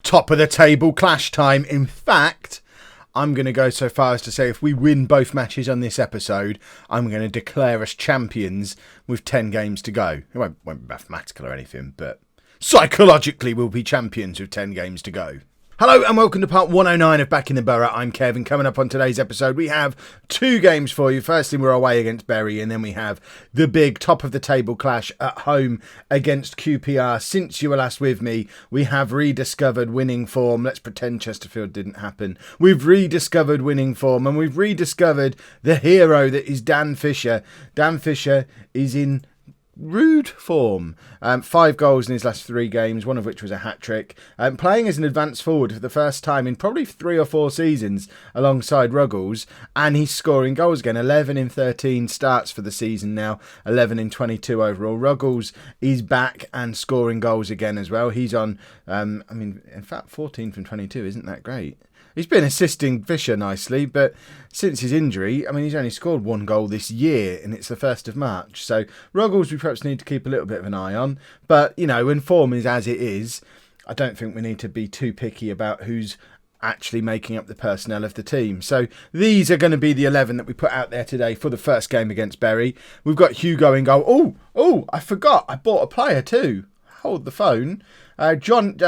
top of the table clash time. In fact, I'm going to go so far as to say if we win both matches on this episode, I'm going to declare us champions with 10 games to go. It won't be mathematical or anything, but psychologically we'll be champions with 10 games to go. Hello and welcome to part 109 of Backing the Boro. I'm Kevin. Coming up on today's episode, we have two games for you. Firstly, we're away against Bury, and then we have the big top of the table clash at home against QPR. Since you were last with me, we have rediscovered winning form. Let's pretend Chesterfield didn't happen. We've rediscovered winning form, and we've rediscovered the hero that is Dan Fisher. Dan Fisher is in rude form. 5 goals in his last 3 games, one of which was a hat-trick. Playing as an advanced forward for the first time in probably 3 or 4 seasons alongside Ruggles, and he's scoring goals again. 11 in 13 starts for the season now, 11 in 22 overall. Ruggles is back and scoring goals again as well. He's on, in fact, 14 from 22 isn't that great. He's been assisting Fisher nicely, but since his injury, he's only scored 1 goal this year, and it's the 1st of March. So Ruggles we perhaps need to keep a little bit of an eye on. But, when form is as it is, I don't think we need to be too picky about who's actually making up the personnel of the team. So these are going to be the 11 that we put out there today for the first game against Bury. We've got Hugo in goal. Oh, I forgot. I bought a player too. Hold the phone. James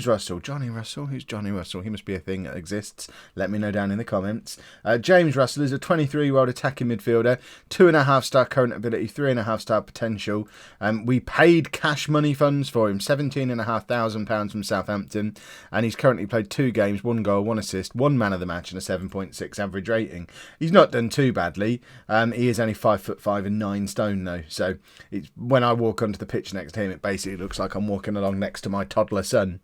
Russell. Johnny Russell? Who's Johnny Russell? He must be a thing that exists. Let me know down in the comments. James Russell is a 23-year-old attacking midfielder, 2.5-star current ability, 3.5-star potential. We paid cash money funds for him, £17,500 from Southampton, and he's currently played 2 games, 1 goal, 1 assist, 1 man of the match, and a 7.6 average rating. He's not done too badly. He is only 5'5" and 9 stone though, so when I walk onto the pitch next to him, it basically looks like I'm walking along next to my toddler son.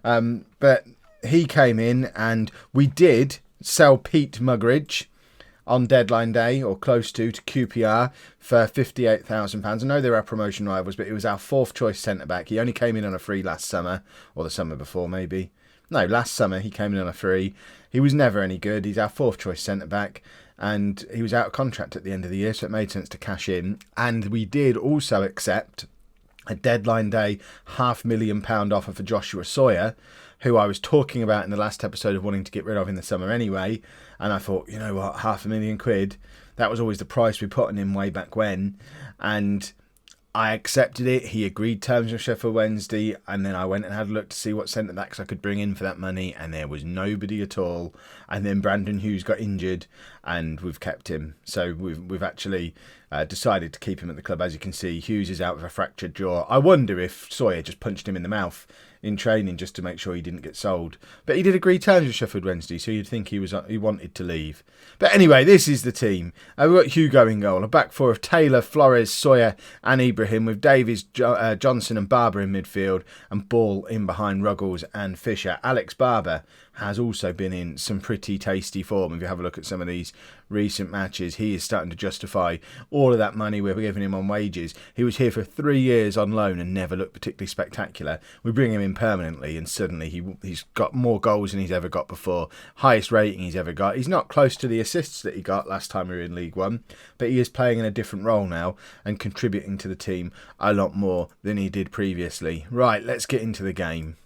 But he came in, and we did sell Pete Mugridge on deadline day, or close to QPR for £58,000. I know they're our promotion rivals, but he was our 4th choice centre-back. He only came in on a free last summer, or the summer before maybe. No, last summer he came in on a free. He was never any good. He's our 4th choice centre-back, and he was out of contract at the end of the year, so it made sense to cash in. And we did also accept a deadline day £500,000 offer for Joshua Sawyer, who I was talking about in the last episode of wanting to get rid of in the summer anyway. And I thought, you know what, £500,000, that was always the price we put on him way back when. And I accepted it. He agreed terms with Sheffield Wednesday, and then I went and had a look to see what centre-backs I could bring in for that money, and there was nobody at all. And then Brandon Hughes got injured, and we've kept him. So we've actually decided to keep him at the club. As you can see, Hughes is out with a fractured jaw. I wonder if Sawyer just punched him in the mouth in training just to make sure he didn't get sold. But he did agree terms with Sheffield Wednesday, so you'd think he wanted to leave. But anyway, this is the team. We've got Hugo in goal, a back 4 of Taylor, Flores, Sawyer and Ibrahim, with Davies, Johnson and Barber in midfield, and Ball in behind Ruggles and Fisher. Alex Barber has also been in some pretty tasty form. If you have a look at some of these recent matches, he is starting to justify all of that money we're giving him on wages. He was here for 3 years on loan and never looked particularly spectacular. We bring him in permanently, and suddenly he's got more goals than he's ever got before. Highest rating he's ever got. He's not close to the assists that he got last time we were in League One, but he is playing in a different role now and contributing to the team a lot more than he did previously. Right, let's get into the game.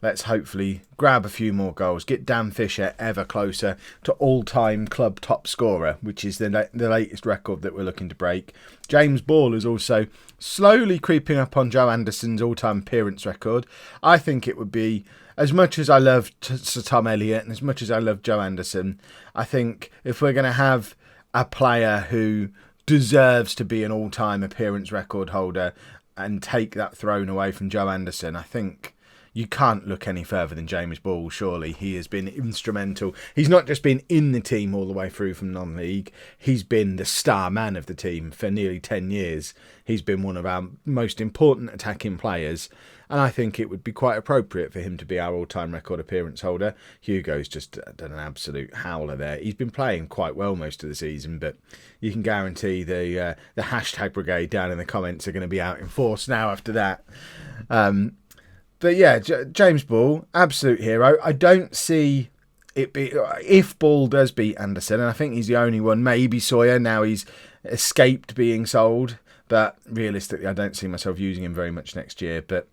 Let's hopefully grab a few more goals, get Dan Fisher ever closer to all-time club top scorer, which is the latest record that we're looking to break. James Ball is also slowly creeping up on Joe Anderson's all-time appearance record. I think it would be, as much as I love Sir Tom Elliott and as much as I love Joe Anderson, I think if we're going to have a player who deserves to be an all-time appearance record holder and take that throne away from Joe Anderson, I think you can't look any further than James Ball, surely. He has been instrumental. He's not just been in the team all the way through from non-league. He's been the star man of the team for nearly 10 years. He's been one of our most important attacking players, and I think it would be quite appropriate for him to be our all-time record appearance holder. Hugo's just done an absolute howler there. He's been playing quite well most of the season, but you can guarantee the hashtag brigade down in the comments are going to be out in force now after that. But yeah, James Ball, absolute hero. I don't see it be, if Ball does beat Anderson, and I think he's the only one, maybe Sawyer, now he's escaped being sold, but realistically, I don't see myself using him very much next year. But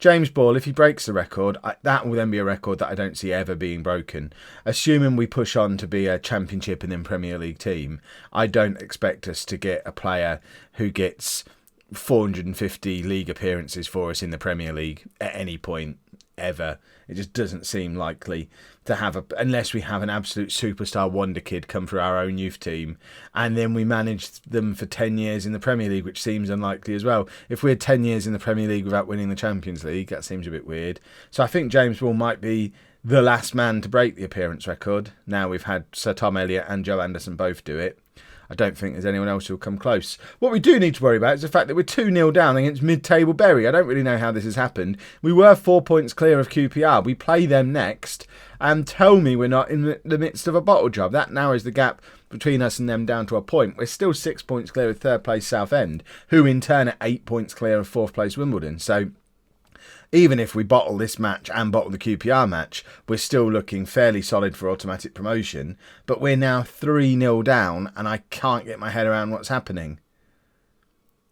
James Ball, if he breaks the record, that will then be a record that I don't see ever being broken. Assuming we push on to be a Championship and then Premier League team, I don't expect us to get a player who gets 450 league appearances for us in the Premier League at any point ever. It just doesn't seem likely to have unless we have an absolute superstar wonder kid come through our own youth team and then we manage them for 10 years in the Premier League, which seems unlikely as well. If we're 10 years in the Premier League without winning the Champions League, that seems a bit weird. So I think James Ball might be the last man to break the appearance record. Now we've had Sir Tom Elliott and Joe Anderson both do it. I don't think there's anyone else who'll come close. What we do need to worry about is the fact that we're 2-0 down against mid-table Bury. I don't really know how this has happened. We were 4 points clear of QPR. We play them next. And tell me we're not in the midst of a bottle job. That narrows the gap between us and them down to a point. We're still 6 points clear of third place Southend, who in turn are 8 points clear of fourth place Wimbledon. So even if we bottle this match and bottle the QPR match, we're still looking fairly solid for automatic promotion. But we're now 3-0 down and I can't get my head around what's happening.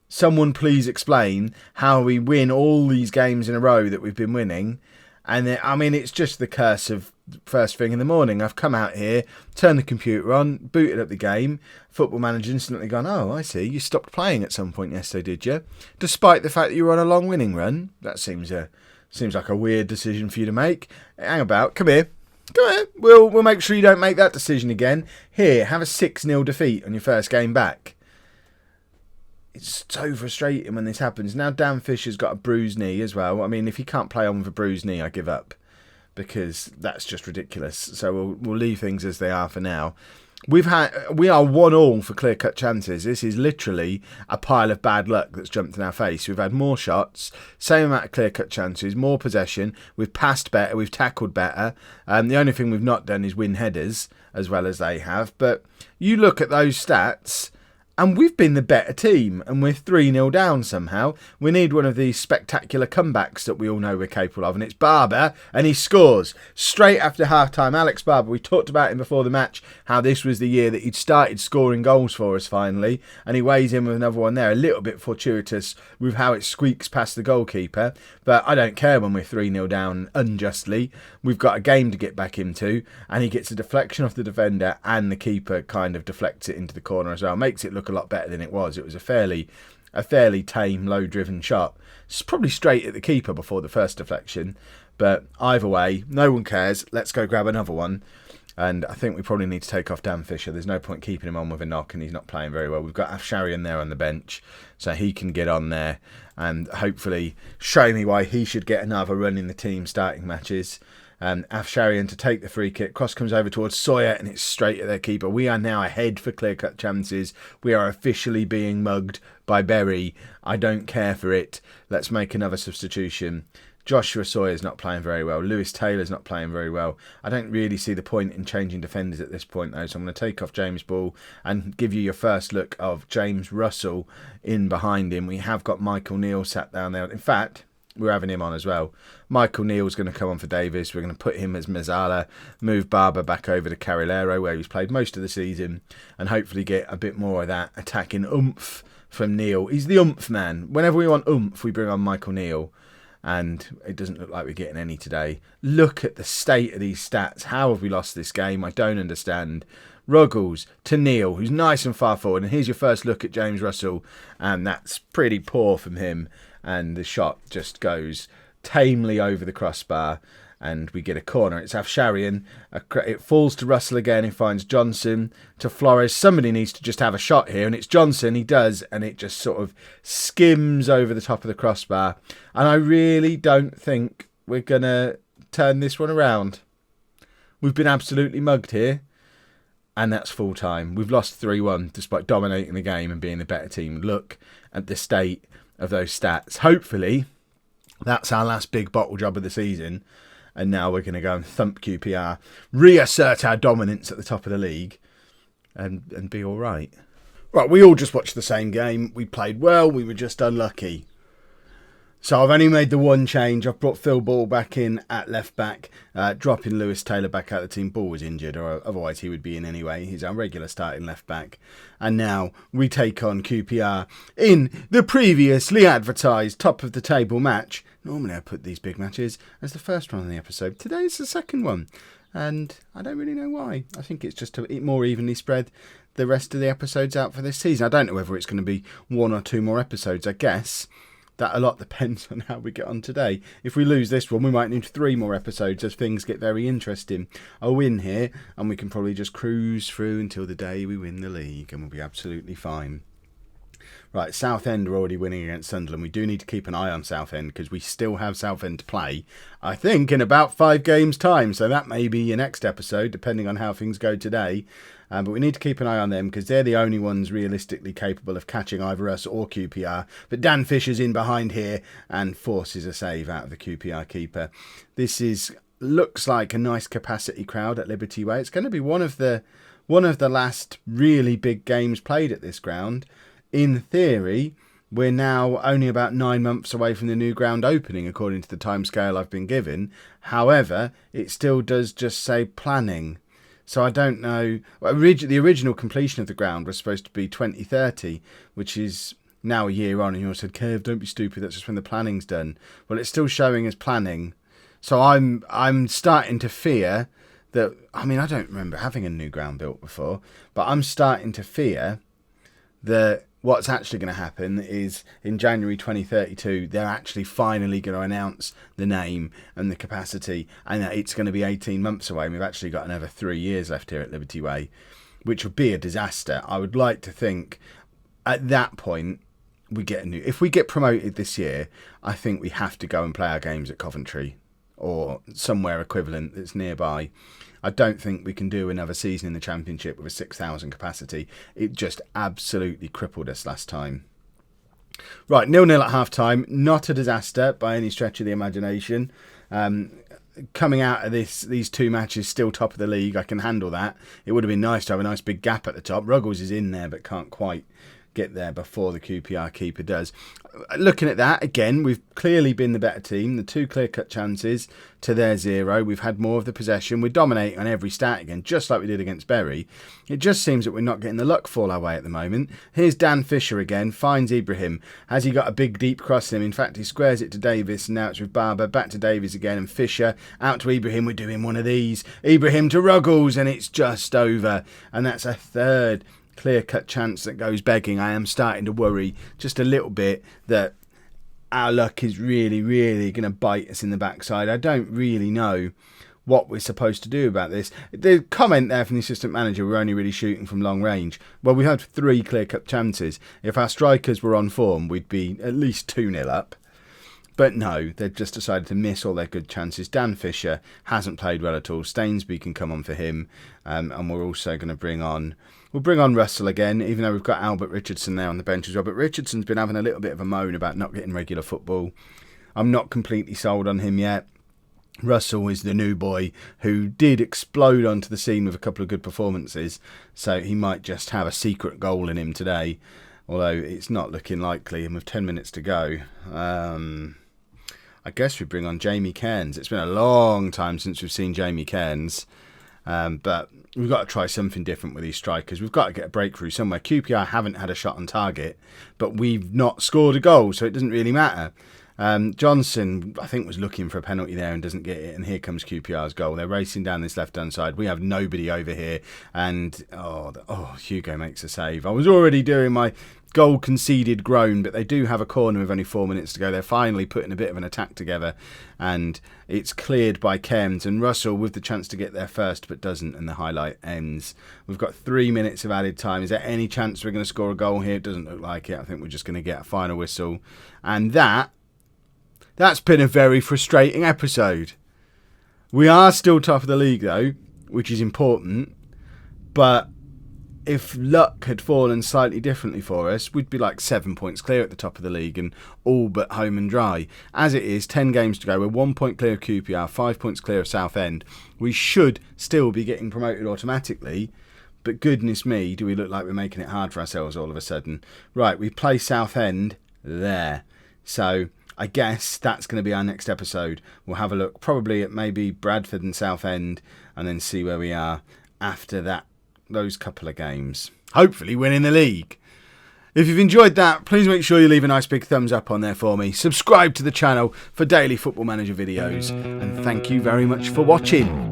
Someone please explain how we win all these games in a row that we've been winning. And it's just the curse of first thing in the morning. I've come out here, turned the computer on, booted up the game. Football Manager instantly gone, oh, I see, you stopped playing at some point yesterday, did you? Despite the fact that you were on a long winning run. That seems like a weird decision for you to make. Hang about, come here. We'll make sure you don't make that decision again. Here, have a 6-0 defeat on your first game back. It's so frustrating when this happens. Now Dan Fisher's got a bruised knee as well. I mean, if he can't play on with a bruised knee, I give up. Because that's just ridiculous. So we'll leave things as they are for now. We are 1-1 for clear-cut chances. This is literally a pile of bad luck that's jumped in our face. We've had more shots, same amount of clear-cut chances, more possession. We've passed better, we've tackled better. The only thing we've not done is win headers as well as they have. But you look at those stats, and we've been the better team, and we're 3-0 down somehow. We need one of these spectacular comebacks that we all know we're capable of, and it's Barber, and he scores. Straight after half-time, Alex Barber, we talked about him before the match, how this was the year that he'd started scoring goals for us finally, and he weighs in with another one there, a little bit fortuitous with how it squeaks past the goalkeeper, but I don't care when we're 3-0 down unjustly. We've got a game to get back into, and he gets a deflection off the defender, and the keeper kind of deflects it into the corner as well. Makes it look a lot better than it was. It was a fairly tame, low-driven shot. It's probably straight at the keeper before the first deflection, but either way, no one cares. Let's go grab another one. And I think we probably need to take off Dan Fisher. There's no point keeping him on with a knock, and he's not playing very well. We've got Afsharian there on the bench, so he can get on there and hopefully show me why he should get another run in the team starting matches. Afsharian to take the free kick. Cross comes over towards Sawyer and it's straight at their keeper. We are now ahead for clear-cut chances. We are officially being mugged by Bury. I don't care for it. Let's make another substitution. Joshua Sawyer's not playing very well. Lewis Taylor's not playing very well. I don't really see the point in changing defenders at this point though, so I'm going to take off James Ball and give you your first look of James Russell in behind him. We have got Michael Neal sat down there. In fact, we're having him on as well. Michael Neal's going to come on for Davis. We're going to put him as Mazzala, move Barber back over to Carrilero, where he's played most of the season, and hopefully get a bit more of that attacking oomph from Neal. He's the oomph man. Whenever we want oomph, we bring on Michael Neal, and it doesn't look like we're getting any today. Look at the state of these stats. How have we lost this game? I don't understand. Ruggles to Neal, who's nice and far forward, and here's your first look at James Russell, and that's pretty poor from him. And the shot just goes tamely over the crossbar and we get a corner. It's Afsharian. It falls to Russell again. He finds Johnson to Flores. Somebody needs to just have a shot here, and it's Johnson. He does, and it just sort of skims over the top of the crossbar. And I really don't think we're going to turn this one around. We've been absolutely mugged here, and that's full time. We've lost 3-1 despite dominating the game and being the better team. Look at the state of those stats. Hopefully that's our last big bottle job of the season, and now we're going to go and thump QPR, reassert our dominance at the top of the league, and be all right. Right, we all just watched the same game. We played well, we were just unlucky. So I've only made the one change. I've brought Phil Ball back in at left back, dropping Lewis Taylor back out of the team. Ball was injured, or otherwise he would be in anyway. He's our regular starting left back. And now we take on QPR in the previously advertised top of the table match. Normally I put these big matches as the first one on the episode. Today's the second one. And I don't really know why. I think it's just to more evenly spread the rest of the episodes out for this season. I don't know whether it's going to be one or two more episodes, I guess. That a lot depends on how we get on today. If we lose this one, we might need 3 more episodes as things get very interesting. A win here, and we can probably just cruise through until the day we win the league, and we'll be absolutely fine. Right, Southend are already winning against Sunderland. We do need to keep an eye on Southend because we still have Southend to play, I think, in about 5 games' time. So that may be your next episode, depending on how things go today. But we need to keep an eye on them because they're the only ones realistically capable of catching either us or QPR. But Dan Fisher's in behind here and forces a save out of the QPR keeper. This looks like a nice capacity crowd at Liberty Way. It's going to be one of the last really big games played at this ground. In theory, we're now only about 9 months away from the new ground opening, according to the timescale I've been given. However, it still does just say planning. So I don't know. The original completion of the ground was supposed to be 2030, which is now a year on. And you all said, Kev, don't be stupid. That's just when the planning's done. Well, it's still showing as planning. So I'm starting to fear that. I mean, I don't remember having a new ground built before, but I'm starting to fear that what's actually going to happen is in January 2032, they're actually finally going to announce the name and the capacity, and that it's going to be 18 months away. And we've actually got another 3 years left here at Liberty Way, which would be a disaster. I would like to think at that point we get if we get promoted this year, I think we have to go and play our games at Coventry or somewhere equivalent that's nearby. I don't think we can do another season in the Championship with a 6,000 capacity. It just absolutely crippled us last time. Right, 0-0 at half-time. Not a disaster by any stretch of the imagination. Coming out of these 2 matches still top of the league, I can handle that. It would have been nice to have a nice big gap at the top. Ruggles is in there but can't quite get there before the QPR keeper does. Looking at that, again, we've clearly been the better team. The 2 clear-cut chances to their 0. We've had more of the possession. We're dominating on every stat again, just like we did against Bury. It just seems that we're not getting the luck fall our way at the moment. Here's Dan Fisher again, finds Ibrahim. Has he got a big, deep cross in him? In fact, he squares it to Davis, and now it's with Barber. Back to Davies again, and Fisher out to Ibrahim. We're doing one of these. Ibrahim to Ruggles, and it's just over. And that's a 3rd clear-cut chance that goes begging. I am starting to worry just a little bit that our luck is really, really going to bite us in the backside. I don't really know what we're supposed to do about this. The comment there from the assistant manager, we're only really shooting from long range. Well, we had 3 clear-cut chances. If our strikers were on form, we'd be at least 2-0 up. But no, they've just decided to miss all their good chances. Dan Fisher hasn't played well at all. Stainsby can come on for him. And we're also going to bring on Russell again, even though we've got Albert Richardson there on the bench as well. But Richardson's been having a little bit of a moan about not getting regular football. I'm not completely sold on him yet. Russell is the new boy who did explode onto the scene with a couple of good performances. So he might just have a secret goal in him today. Although it's not looking likely. And with 10 minutes to go, I guess we bring on Jamie Cairns. It's been a long time since we've seen Jamie Cairns. But we've got to try something different with these strikers. We've got to get a breakthrough somewhere. QPR haven't had a shot on target, but we've not scored a goal, so it doesn't really matter. Johnson, I think, was looking for a penalty there and doesn't get it, and here comes QPR's goal. They're racing down this left-hand side. We have nobody over here, and Hugo makes a save. I was already doing my goal conceded groan, but they do have a corner with only 4 minutes to go. They're finally putting a bit of an attack together, and it's cleared by Kems, and Russell with the chance to get there first but doesn't, and the highlight ends. We've got 3 minutes of added time. Is there any chance we're going to score a goal here? It doesn't look like it. I think we're just going to get a final whistle, and that's been a very frustrating episode. We are still top of the league though, which is important, but if luck had fallen slightly differently for us, we'd be like 7 points clear at the top of the league and all but home and dry. As it is, 10 games to go. We're 1 point clear of QPR, 5 points clear of Southend. We should still be getting promoted automatically, but goodness me, do we look like we're making it hard for ourselves all of a sudden. Right, we play Southend there. So I guess that's going to be our next episode. We'll have a look probably at maybe Bradford and Southend, and then see where we are after those couple of games. Hopefully winning the league. If you've enjoyed that, please make sure you leave a nice big thumbs up on there for me. Subscribe to the channel for daily Football Manager videos. And thank you very much for watching.